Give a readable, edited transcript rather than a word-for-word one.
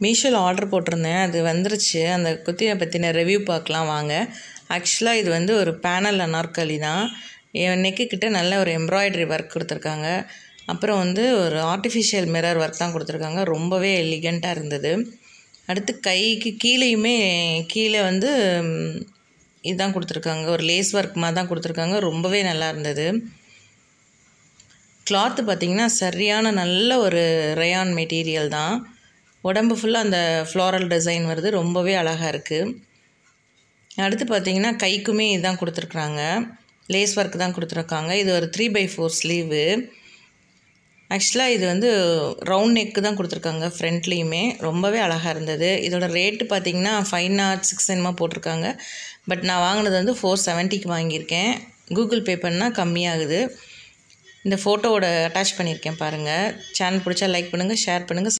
மீஷோவில் ஆர்டர் போட்டிருந்தேன், அது வந்துருச்சு. அந்த குர்த்தியை பற்றின ரிவ்யூ பார்க்கலாம் வாங்க. ஆக்சுவலாக இது வந்து ஒரு பேனல் அனார்கலி தான். என் நெக்கு கிட்ட நல்ல ஒரு எம்ப்ராய்டரி ஒர்க் கொடுத்துருக்காங்க. அப்புறம் வந்து ஒரு ஆர்டிஃபிஷியல் மிரர் ஒர்க் தான் கொடுத்துருக்காங்க. ரொம்பவே எலிகண்ட்டாக இருந்தது. அடுத்து கைக்கு கீழேயுமே கீழே வந்து இதுதான் கொடுத்துருக்காங்க, ஒரு லேஸ் ஒர்க் மாதிரி தான் கொடுத்துருக்காங்க. ரொம்பவே நல்லா இருந்தது. கிளாத்து பார்த்திங்கன்னா சரியான நல்ல ஒரு ரயான் மெட்டீரியல் தான். உடம்பு ஃபுல்லாக அந்த ஃப்ளாரல் டிசைன் வருது, ரொம்பவே அழகாக இருக்குது. அடுத்து பார்த்திங்கன்னா கைக்குமே இதுதான் கொடுத்துருக்குறாங்க, லேஸ் ஒர்க் தான் கொடுத்துருக்காங்க. இது ஒரு 3/4 ஸ்லீவு. ஆக்சுவலாக இது வந்து ரவுண்ட் நெக்கு தான் கொடுத்துருக்காங்க ஃப்ரண்ட்லேயுமே. ரொம்பவே அழகாக இருந்தது. இதோட ரேட்டு பார்த்திங்கன்னா 506 என்னமோ போட்டிருக்காங்க. பட் நான் வாங்கினது வந்து 470க்கு வாங்கியிருக்கேன். கூகுள் பே பண்ணால் கம்மியாகுது. இந்த ஃபோட்டோவோட அட்டாச் பண்ணியிருக்கேன் பாருங்கள். சேனல் பிடிச்சா லைக் பண்ணுங்கள், ஷேர் பண்ணுங்கள்.